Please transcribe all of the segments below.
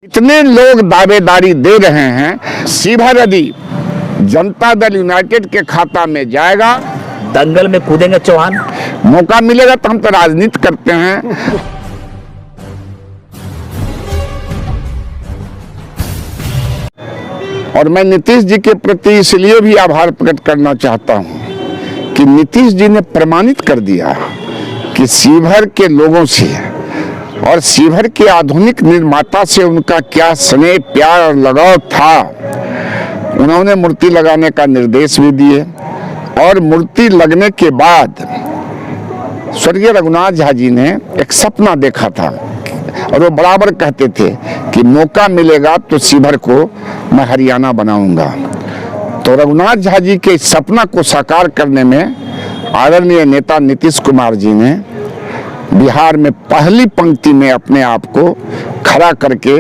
इतने लोग दावेदारी दे रहे हैं, शिवहर यदि जनता दल यूनाइटेड के खाता में जाएगा, दंगल में कूदेंगे चौहान। मौका मिलेगा तो हम तो राजनीति करते हैं। और मैं नीतीश जी के प्रति इसलिए भी आभार प्रकट करना चाहता हूं कि नीतीश जी ने प्रमाणित कर दिया कि शिवहर के लोगों से और शिवहर के आधुनिक निर्माता से उनका क्या स्नेह, प्यार और लगाव था। उन्होंने मूर्ति लगाने का निर्देश भी दिए और मूर्ति लगने के बाद स्वर्गीय रघुनाथ झा जी ने एक सपना देखा था और वो बराबर कहते थे कि मौका मिलेगा तो शिवहर को मैं हरियाणा बनाऊंगा। तो रघुनाथ झा जी के इस सपना को साकार करने में आदरणीय नेता नीतीश कुमार जी ने बिहार में पहली पंक्ति में अपने आप को खड़ा करके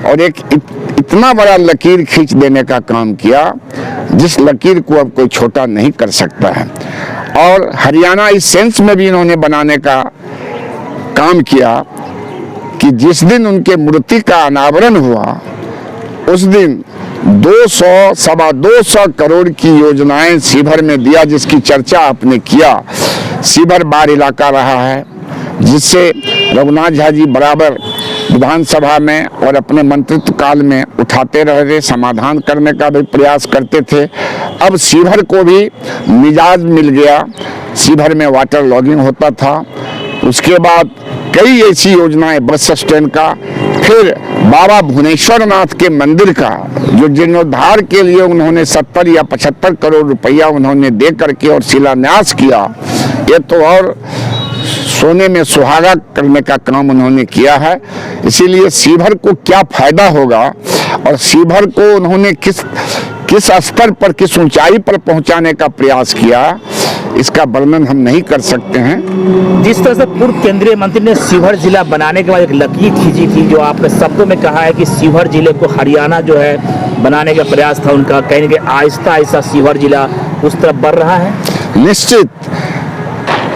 और एक इतना बड़ा लकीर खींच देने का काम किया जिस लकीर को अब कोई छोटा नहीं कर सकता है। और हरियाणा इस सेंस में भी इन्होंने बनाने का काम किया कि जिस दिन उनके मूर्ति का अनावरण हुआ उस दिन 200-225 करोड़ की योजनाएं शिवहर में दिया, जिसकी चर्चा आपने किया। शिवहर बाढ़ इलाका रहा है जिससे रघुनाथ झा जी बराबर विधानसभा में और अपने मंत्रित्व काल में उठाते रहे, समाधान करने का भी प्रयास करते थे। अब शिवहर को भी मिजाज मिल गया, शिवहर में वाटर लॉगिंग होता था। उसके बाद कई ऐसी योजनाएं, बस स्टैंड का, फिर बाबा भुवनेश्वर नाथ के मंदिर का जो जीर्णोद्धार के लिए उन्होंने 70 या 75 करोड़ रुपया उन्होंने दे करके और शिलान्यास किया। ये तो और सोने में सुहागा करने का काम उन्होंने किया है। इसीलिए शिवहर को क्या फायदा होगा और शिवहर को उन्होंने किस स्तर पर, किस ऊंचाई पर पहुंचाने का प्रयास किया, इसका वर्णन हम नहीं कर सकते हैं। जिस तरह से पूर्व केंद्रीय मंत्री ने शिवहर जिला बनाने के बाद एक लकीर खींची थी, जो आपने शब्दों में कहा है कि शिवहर जिले को हरियाणा जो है बनाने का प्रयास था उनका, कहीं न कहीं आहिस्ता आहिस्ता शिवहर जिला उस तरफ बढ़ रहा है। निश्चित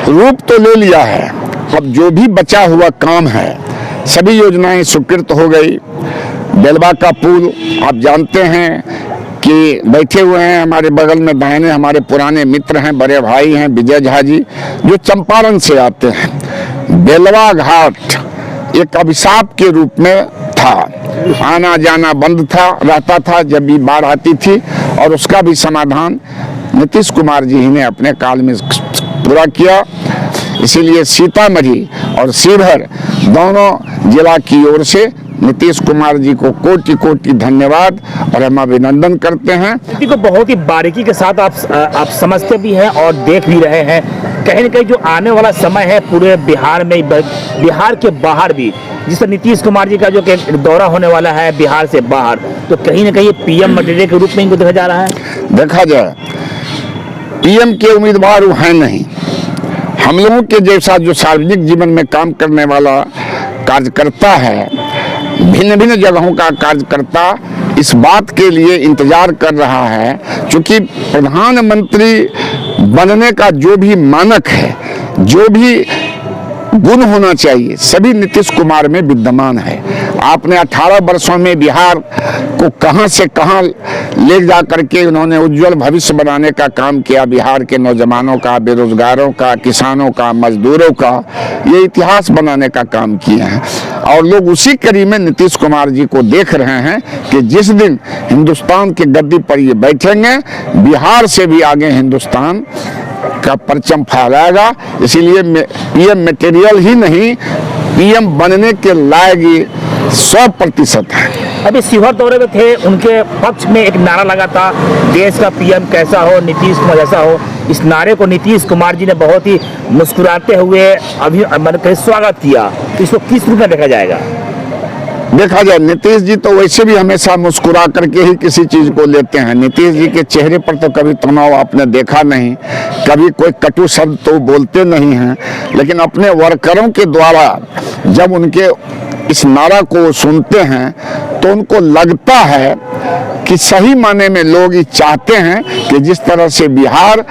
रूप तो ले लिया है। अब जो भी बचा हुआ काम है, सभी योजनाएं स्वीकृत हो गई। बेलवा का पुल आप जानते हैं कि बैठे हुए हैं हमारे बगल में दाहिने, हमारे पुराने मित्र हैं, बड़े भाई हैं विजय झा जी, जो चंपारण से आते हैं। बेलवा घाट एक अभिशाप के रूप में था, आना जाना बंद था, रहता था जब भी बाढ़ आती थी, और उसका भी समाधान नीतीश कुमार जी ने अपने काल में पूरा किया। इसीलिए सीतामढ़ी और शिवहर दोनों जिला की ओर से नीतीश कुमार जी को कोटि कोटि धन्यवाद और हम अभिनंदन करते हैं। स्थिति को बहुत ही बारीकी के साथ आप समझते भी हैं और देख भी रहे हैं। कहीं न कहीं जो आने वाला समय है पूरे बिहार में, बिहार के बाहर भी, जिससे नीतीश कुमार जी का जो दौरा होने वाला है बिहार से बाहर, तो कहीं न कहीं पीएम मटेरियल के रूप में इनको देखा जा रहा है। देखा जाए पीएम के उम्मीदवार वो हैं नहीं। हम लोगों के जैसा जो सार्वजनिक जीवन में काम करने वाला कार्यकर्ता है, भिन्न भिन्न जगहों का कार्यकर्ता इस बात के लिए इंतजार कर रहा है, क्योंकि प्रधानमंत्री बनने का जो भी मानक है, जो भी गुण होना चाहिए, सभी नीतीश कुमार में विद्यमान है। आपने 18 वर्षों में बिहार को कहां से कहां ले जा करके उन्होंने उज्जवल भविष्य बनाने का काम किया। बिहार के नौजवानों का, बेरोजगारों का, किसानों का, मजदूरों का ये इतिहास बनाने का काम किए हैं। और लोग उसी कड़ी में नीतीश कुमार जी को देख रहे हैं कि जिस दिन हिंदुस्तान की गद्दी पर ये बैठेंगे, बिहार से भी आगे हिंदुस्तान का परचम फहराएगा। इसीलिए पीएम मटेरियल ही नहीं, पीएम बनने के लायक 100% है। अभी शिवहर दौरे में थे, उनके पक्ष में एक नारा लगा था, देश का पीएम कैसा हो, नीतीश कुमार जैसा हो। इस नारे को नीतीश कुमार जी ने बहुत ही मुस्कुराते हुए स्वागत किया। इसको किस रूप में देखा जाएगा? देखा जाए नीतीश जी तो वैसे भी हमेशा मुस्कुरा करके ही किसी चीज को लेते हैं। नीतीश जी के चेहरे पर तो कभी तनाव आपने देखा नहीं, कभी कोई कटु शब्द तो बोलते नहीं हैं। लेकिन अपने वर्करों के द्वारा जब उनके इस नारा को सुनते हैं तो उनको लगता है कि सही माने में लोग ये चाहते हैं कि जिस तरह से बिहार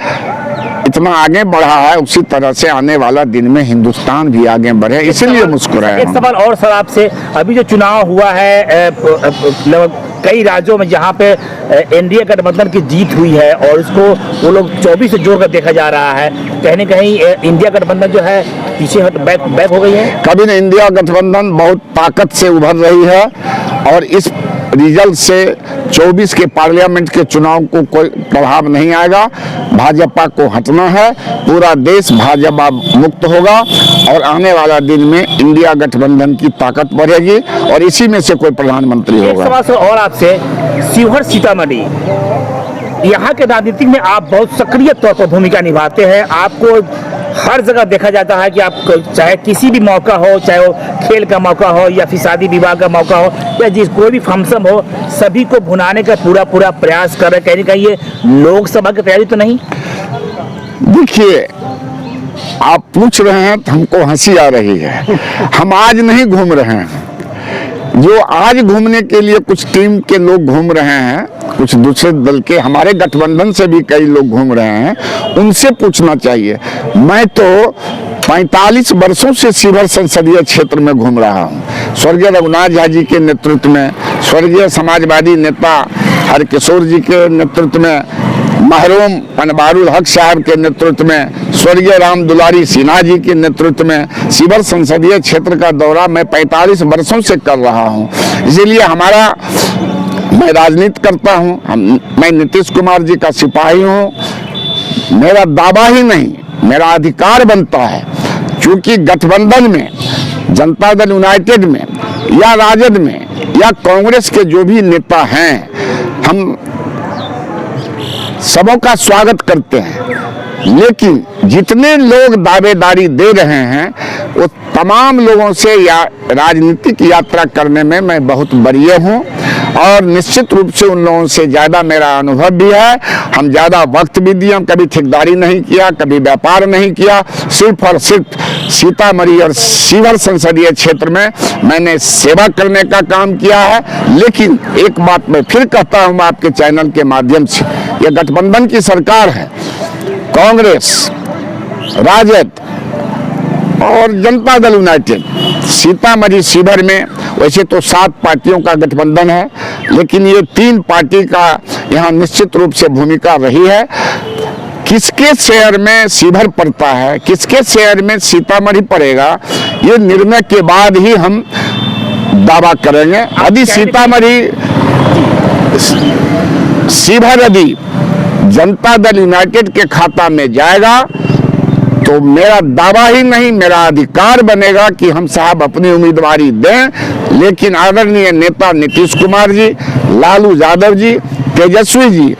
जितना आगे बढ़ा है उसी तरह से आने वाला दिन में हिंदुस्तान भी आगे बढ़े, इसीलिए मुस्कुराए एक हम। सवाल और सर आपसे, अभी जो चुनाव हुआ है लगभग कई राज्यों में जहां पे एनडीए गठबंधन की जीत हुई है और इसको वो लोग 24 से जोड़कर देखा जा रहा है, कहीं न कहीं इंडिया गठबंधन जो है पीछे बैक हो गई है। कभी न इंडिया गठबंधन बहुत ताकत से उभर रही है और इस रिजल्ट से 24 के पार्लियामेंट के चुनाव को कोई प्रभाव नहीं आएगा। भाजपा को हटना है, पूरा देश भाजपा मुक्त होगा और आने वाला दिन में इंडिया गठबंधन की ताकत बढ़ेगी और इसी में से कोई प्रधानमंत्री एक होगा। सवाल सर और आपसे, शिवहर सीतामढ़ी यहाँ के राजनीतिक में आप बहुत सक्रिय तौर पर भूमिका निभाते हैं, आपको हर जगह देखा जाता है कि आप चाहे किसी भी मौका हो, चाहे वो खेल का मौका हो या फिर शादी विवाह का मौका हो या जिस कोई भी फंक्शन हो, सभी को भुनाने का पूरा प्रयास कर रहे हैं। कहीं न कहीं ये लोकसभा की तैयारी तो नहीं? देखिए, आप पूछ रहे हैं तो हमको हंसी आ रही है। हम आज नहीं घूम रहे हैं, जो आज घूमने के लिए कुछ टीम के लोग घूम रहे हैं, कुछ दूसरे दल के, हमारे गठबंधन से भी कई लोग घूम रहे हैं, उनसे पूछना चाहिए। मैं तो 45 वर्षों से शिवहर संसदीय क्षेत्र में घूम रहा हूँ। स्वर्गीय रघुनाथ झा जी के नेतृत्व में, स्वर्गीय समाजवादी नेता हरकिशोर जी के नेतृत्व में, मरहूम अनवारुल हक साहब के नेतृत्व में, स्वर्गीय राम दुलारी सिन्हा जी के नेतृत्व में शिवहर संसदीय क्षेत्र का दौरा मैं 45 वर्षों से कर रहा हूं। इसीलिए मैं राजनीति करता हूं, मैं नीतीश कुमार जी का सिपाही हूं। मेरा दावा ही नहीं, मेरा अधिकार बनता है, क्योंकि गठबंधन में, जनता दल यूनाइटेड में या राजद में या कांग्रेस के जो भी नेता हैं, हम सबों का स्वागत करते हैं, लेकिन जितने लोग दावेदारी दे रहे हैं वो तमाम लोगों से या राजनीतिक यात्रा करने में मैं बहुत वरीय हूं और निश्चित रूप से उन लोगों से ज़्यादा मेरा अनुभव भी है। हम ज़्यादा वक्त भी दिए, हम कभी ठेकेदारी नहीं किया, कभी व्यापार नहीं किया, सिर्फ और सिर्फ सीतामढ़ी और शिवहर संसदीय क्षेत्र में मैंने सेवा करने का काम किया है। लेकिन एक बात मैं फिर कहता हूँ आपके चैनल के माध्यम से, ये गठबंधन की सरकार है, कांग्रेस, राजद और जनता दल यूनाइटेड, सीतामढ़ी शिवहर में वैसे तो 7 पार्टियों का गठबंधन है, लेकिन ये 3 पार्टी का यहाँ निश्चित रूप से भूमिका रही है। किसके शहर में शिवहर पड़ता है, किसके शहर में सीतामढ़ी पड़ेगा, ये निर्णय के बाद ही हम दावा करेंगे। यदि सीतामढ़ी शिवहर यदि जनता दल यूनाइटेड के खाता में जाएगा तो मेरा दावा ही नहीं, मेरा अधिकार बनेगा कि हम साहब अपनी उम्मीदवारी दें। लेकिन आदरणीय नेता नीतीश कुमार जी, लालू यादव जी, तेजस्वी जी,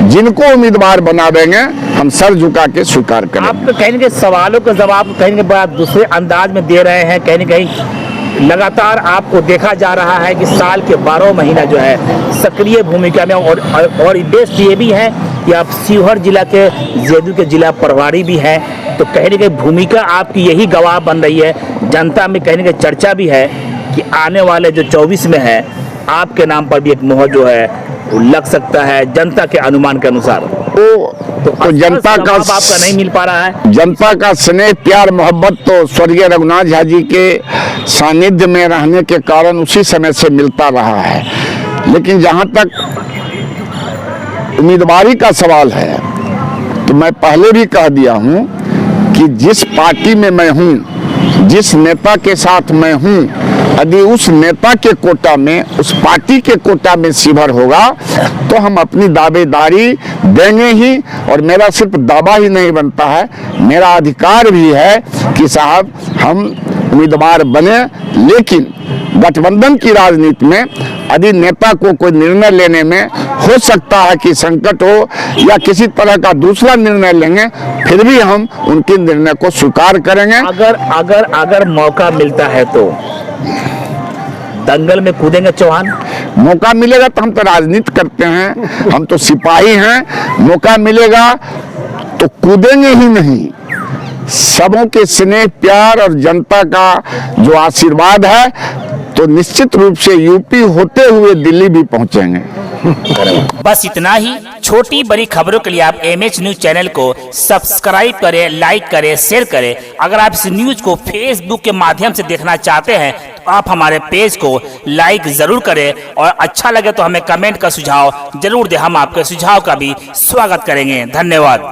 जिनको उम्मीदवार बना देंगे हम सर झुका के स्वीकार करेंगे। आप तो कहीं न कहीं सवालों का जवाब कहीं न कहीं बड़ा दूसरे अंदाज में दे रहे हैं, कहीं न कहीं लगातार आपको देखा जा रहा है कि साल के 12 महीना जो है सक्रिय भूमिका में, और बेस्ट ये भी है कि आप शिवहर जिला के जेडीयू के जिला प्रभारी भी हैं, तो कहीं न कहीं भूमिका आपकी यही गवाह बन रही है। जनता में कहीं न कहीं चर्चा भी है कि आने वाले जो 24 में है, आपके नाम पर भी एक मोहर जो है वो लग सकता है जनता के अनुमान के अनुसार। तो जनता का आपका नहीं मिल पा रहा है, जनता का स्नेह, प्यार, मोहब्बत तो स्वर्गीय रघुनाथ झा जी के सानिध्य में रहने के कारण उसी समय से मिलता रहा है। लेकिन जहां तक उम्मीदवारी का सवाल है, तो मैं पहले भी कह दिया हूं कि जिस पार्टी में मैं हूं, जिस नेता के साथ मैं हूं, यदि उस नेता के कोटा में, उस पार्टी के कोटा में शिवहर होगा तो हम अपनी दावेदारी देंगे ही। और मेरा सिर्फ दावा ही नहीं बनता है, मेरा अधिकार भी है कि साहब हम उम्मीदवार बने। लेकिन गठबंधन की राजनीति में यदि नेता को कोई निर्णय लेने में हो सकता है कि संकट हो या किसी तरह का दूसरा निर्णय लेंगे, फिर भी हम उनके निर्णय को स्वीकार करेंगे। अगर मौका मिलता है तो दंगल में कूदेंगे चौहान? मौका मिलेगा तो हम तो राजनीति करते हैं, हम तो सिपाही हैं, मौका मिलेगा तो कूदेंगे ही नहीं। सबों के स्नेह, प्यार और जनता का जो आशीर्वाद है, तो निश्चित रूप से यूपी होते हुए दिल्ली भी पहुंचेंगे। बस इतना ही। छोटी बड़ी खबरों के लिए आप एमएच न्यूज चैनल को सब्सक्राइब करें, लाइक करें, शेयर करें। अगर आप इस न्यूज को फेसबुक के माध्यम से देखना चाहते हैं तो आप हमारे पेज को लाइक जरूर करें और अच्छा लगे तो हमें कमेंट का सुझाव जरूर दें। हम आपके सुझाव का भी स्वागत करेंगे। धन्यवाद।